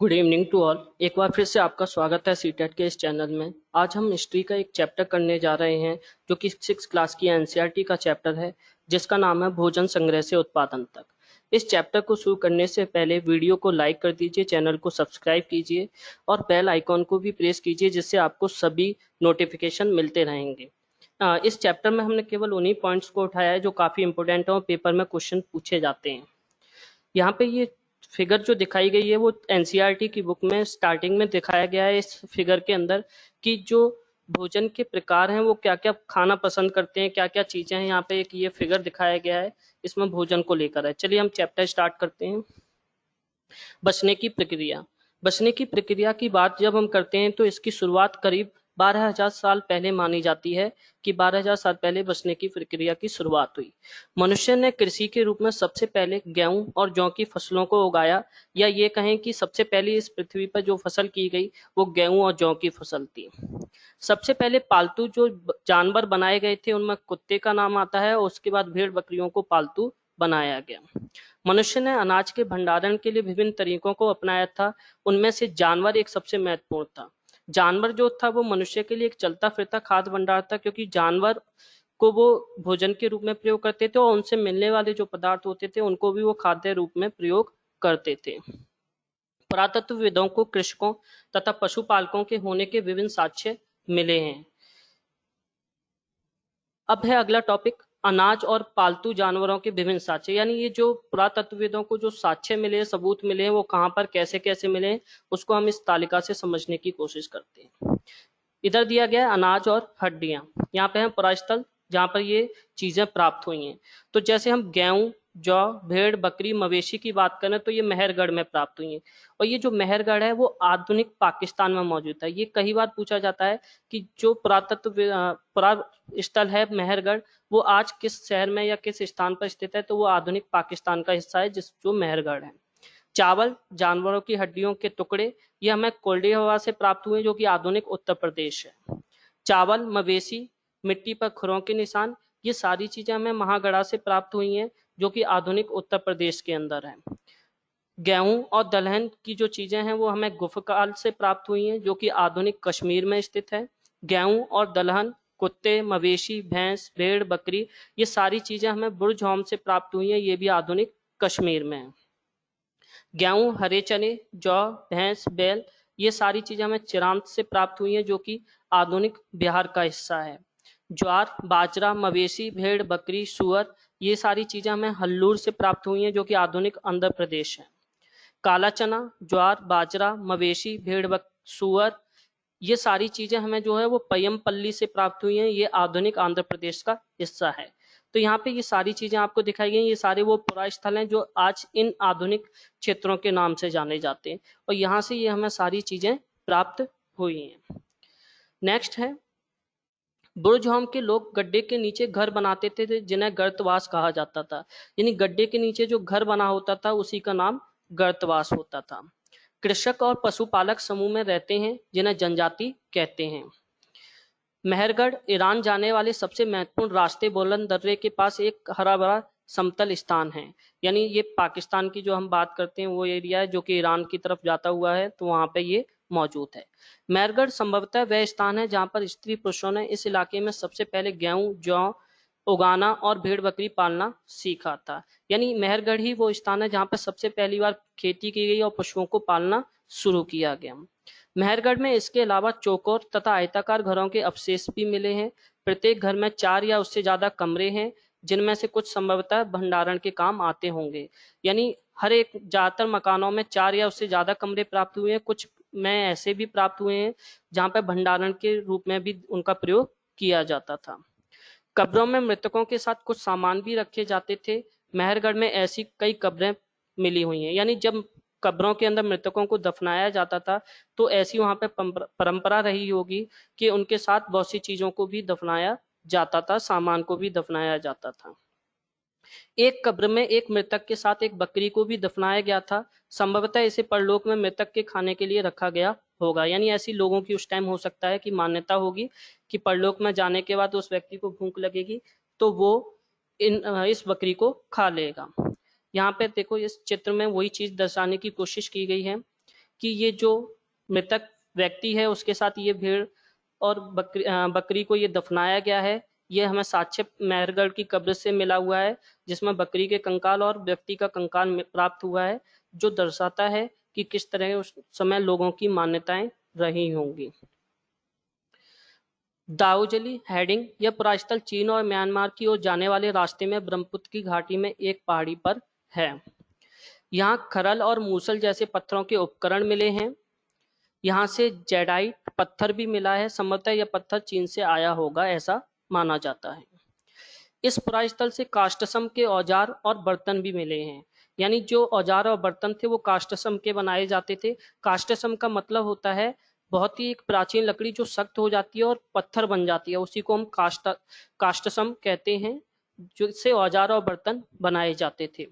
Good evening to all. एक बार फिर से आपका स्वागत है सीटेट के इस चैनल में। आज हम हिस्ट्री का एक चैप्टर करने जा रहे हैं जो कि 6 क्लास की एनसीईआरटी का चैप्टर है, जिसका नाम है भोजन संग्रह से उत्पादन तक। इस चैप्टर को शुरू करने से पहले वीडियो को लाइक कर दीजिए, चैनल को सब्सक्राइब कीजिए और बेल आइकॉन को भी प्रेस कीजिए, जिससे आपको सभी नोटिफिकेशन मिलते रहेंगे। इस चैप्टर में हमने केवल उन्हीं पॉइंट्स को उठाया है जो काफ़ी इंपॉर्टेंट है और पेपर में क्वेश्चन पूछे जाते हैं। यहाँ पे ये फिगर जो दिखाई गई है वो एनसीईआरटी की बुक में स्टार्टिंग में दिखाया गया है। इस फिगर के अंदर कि जो भोजन के प्रकार हैं वो क्या क्या खाना पसंद करते हैं, क्या क्या चीजें हैं। यहाँ पे एक ये फिगर दिखाया गया है, इसमें भोजन को लेकर है। चलिए हम चैप्टर स्टार्ट करते हैं। बचने की प्रक्रिया। बचने की प्रक्रिया की बात जब हम करते हैं तो इसकी शुरुआत करीब 12,000 साल पहले मानी जाती है कि 12,000 साल पहले बचने की प्रक्रिया की शुरुआत हुई। मनुष्य ने कृषि के रूप में सबसे पहले गेहूं और जौ की फसलों को उगाया, या ये कहें कि सबसे पहले इस पृथ्वी पर जो फसल की गई वो गेहूं और जौ की फसल थी। सबसे पहले पालतू जो जानवर बनाए गए थे उनमें कुत्ते का नाम आता है, और उसके बाद भेड़ बकरियों को पालतू बनाया गया। मनुष्य ने अनाज के भंडारण के लिए विभिन्न तरीकों को अपनाया था। उनमें से जानवर एक सबसे महत्वपूर्ण था। जानवर जो था वो मनुष्य के लिए एक चलता फिरता खाद्य भंडार था, क्योंकि जानवर को वो भोजन के रूप में प्रयोग करते थे और उनसे मिलने वाले जो पदार्थ होते थे उनको भी वो खाद्य रूप में प्रयोग करते थे। पुरातत्वविदों को कृषकों तथा पशुपालकों के होने के विभिन्न साक्ष्य मिले हैं। अब है अगला टॉपिक, अनाज और पालतू जानवरों के विभिन्न साक्ष्य। यानी ये जो पुरातत्वविदों को जो साक्ष्य मिले, सबूत मिले हैं, वो कहाँ पर कैसे कैसे मिले हैं, उसको हम इस तालिका से समझने की कोशिश करते हैं। इधर दिया गया है अनाज और हड्डियां। यहाँ पे है पुरास्थल जहाँ पर ये चीजें प्राप्त हुई हैं। तो जैसे हम गेहूं, जौ, भेड़, बकरी, मवेशी की बात करें तो ये मेहरगढ़ में प्राप्त हुई हैं। और ये जो मेहरगढ़ है वो आधुनिक पाकिस्तान में मौजूद है। ये कई बार पूछा जाता है कि जो पुरा स्थल है मेहरगढ़, वो आज किस शहर में या किस स्थान पर स्थित है। तो वो आधुनिक पाकिस्तान का हिस्सा है जिस जो मेहरगढ़ है। चावल, जानवरों की हड्डियों के टुकड़े, ये हमें कोल्डिहवा से प्राप्त हुए जो कि आधुनिक उत्तर प्रदेश है। चावल, मवेशी, मिट्टी पर खुरों के निशान, ये सारी चीजें हमें महागढ़ा से प्राप्त हुई हैं जो कि आधुनिक उत्तर प्रदेश के अंदर है। गेहूं और दलहन की जो चीजें हैं वो हमें गुफकाल से प्राप्त हुई हैं जो कि आधुनिक कश्मीर में स्थित है। गेहूं और दलहन, कुत्ते, मवेशी, भैंस, भेड़, बकरी, ये सारी चीजें हमें बुरझौम से प्राप्त हुई हैं, ये भी आधुनिक कश्मीर में है। गेहूं, हरे चने, जौ, भैंस, बैल, ये सारी चीजें हमें चिरांत से प्राप्त हुई हैं जो कि आधुनिक बिहार का हिस्सा है। ज्वार, बाजरा, मवेशी, भेड़, बकरी, सुअर, ये सारी चीजें हमें हल्लूर से प्राप्त हुई हैं जो कि आधुनिक आंध्र प्रदेश है। काला चना, ज्वार, बाजरा, मवेशी, भेड़, सुअर, ये सारी चीजें हमें जो है वो पय्यमपल्ली से प्राप्त हुई हैं, ये आधुनिक आंध्र प्रदेश का हिस्सा है। तो यहाँ पे ये सारी चीजें आपको दिखाई गई, ये सारे वो पुरा स्थल हैं जो आज इन आधुनिक क्षेत्रों के नाम से जाने जाते हैं, और यहाँ से ये हमें सारी चीजें प्राप्त हुई हैं। नेक्स्ट है, बुर्जहोम के लोग गड्ढे के नीचे घर बनाते थे जिन्हें गर्तवास कहा जाता था। यानी गड्ढे के नीचे जो घर बना होता था उसी का नाम गर्तवास होता था। कृषक और पशुपालक समूह में रहते हैं जिन्हें जनजाति कहते हैं। मेहरगढ़ ईरान जाने वाले सबसे महत्वपूर्ण रास्ते बुलंद दर्रे के पास एक हरा भरा समतल स्थान है। यानी ये पाकिस्तान की जो हम बात करते हैं वो एरिया है जो कि ईरान की तरफ जाता हुआ है, तो वहां पे ये मौजूद है। मेहरगढ़ संभवतः वह स्थान है जहां पर स्त्री पुरुषों ने इस इलाके में सबसे पहले गेहूं, जौ उगाना और भेड़ बकरी पालना सीखा था। यानी मेहरगढ़ ही वो स्थान है जहां पर सबसे पहली बार खेती की गई और पशुओं को पालना शुरू किया गया। मेहरगढ़ में इसके अलावा चौकोर तथा आयताकार घरों के अवशेष भी मिले हैं। प्रत्येक घर में 4 या उससे ज्यादा कमरे हैं, जिनमें से कुछ संभवतः भंडारण के काम आते होंगे। यानी हर एक ज्यादातर मकानों में 4 या उससे ज्यादा कमरे प्राप्त हुए हैं, कुछ में ऐसे भी प्राप्त हुए हैं जहां पर भंडारण के रूप में भी उनका प्रयोग किया जाता था। कब्रों में मृतकों के साथ कुछ सामान भी रखे जाते थे। मेहरगढ़ में ऐसी कई कब्रें मिली हुई हैं। यानी जब कब्रों के अंदर मृतकों को दफनाया जाता था तो ऐसी वहां पे परंपरा रही होगी कि उनके साथ बहुत सी चीजों को भी दफनाया जाता था, सामान को भी दफनाया जाता था। एक कब्र में एक मृतक के साथ एक बकरी को भी दफनाया गया था। संभवतः इसे परलोक में मृतक के खाने के लिए रखा गया होगा। यानी ऐसी लोगों की उस टाइम हो सकता है कि मान्यता होगी कि परलोक में जाने के बाद उस व्यक्ति को भूख लगेगी तो वो इस बकरी को खा लेगा। यहाँ पे देखो इस चित्र में वही चीज दर्शाने की कोशिश की गई है। कि ये जो मृतक व्यक्ति है उसके साथ ये भेड़ और बकरी को ये दफनाया गया है। ये हमें साक्ष्य मेहरगढ़ की कब्र से मिला हुआ है, जिसमें बकरी के कंकाल और व्यक्ति का कंकाल प्राप्त हुआ है, जो दर्शाता है कि किस तरह उस समय लोगों की मान्यताएं रही होंगी। दाऊजली हेडिंग यह पुरास्थल चीन और म्यांमार की ओर जाने वाले रास्ते में ब्रह्मपुत्र की घाटी में एक पहाड़ी पर है। यहाँ खरल और मूसल जैसे पत्थरों के उपकरण मिले हैं। यहाँ से जेडाइट पत्थर भी मिला है। संभवतः यह पत्थर चीन से आया होगा, ऐसा माना जाता है। इस पुरास्थल से काष्ठसम के औजार और बर्तन भी मिले हैं। यानी जो औजार और बर्तन थे वो काष्ठसम के बनाए जाते थे। काष्ठसम का मतलब होता है बहुत ही एक प्राचीन लकड़ी जो सख्त हो जाती है और पत्थर बन जाती है, उसी को हम काष्ठसम कहते हैं, जिससे औजार और बर्तन बनाए जाते थे।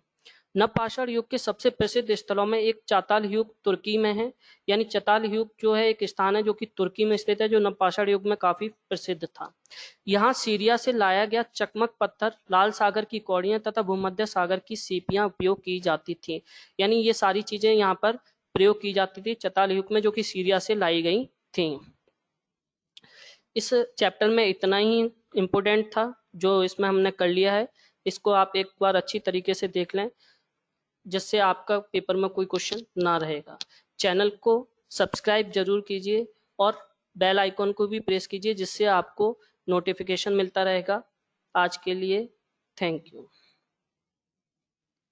नवपाषाण युग के सबसे प्रसिद्ध स्थलों में एक चाताल युग तुर्की में है। यानी चाताल युग जो है एक स्थान है जो कि तुर्की में स्थित है, जो नवपाषाण युग में काफी प्रसिद्ध था। यहाँ सीरिया से लाया गया चकमक पत्थर, लाल सागर की कौड़ियां तथा भूमध्य सागर की सीपियां उपयोग की जाती थी। यानी ये सारी चीजें यहाँ पर प्रयोग की जाती थी चाताल युग में, जो कि सीरिया से लाई गई थी। इस चैप्टर में इतना ही इम्पोर्टेंट था जो इसमें हमने कर लिया है। इसको आप एक बार अच्छी तरीके से देख लें, जिससे आपका पेपर में कोई क्वेश्चन ना रहेगा। चैनल को सब्सक्राइब जरूर कीजिए और बेल आइकॉन को भी प्रेस कीजिए, जिससे आपको नोटिफिकेशन मिलता रहेगा। आज के लिए थैंक यू।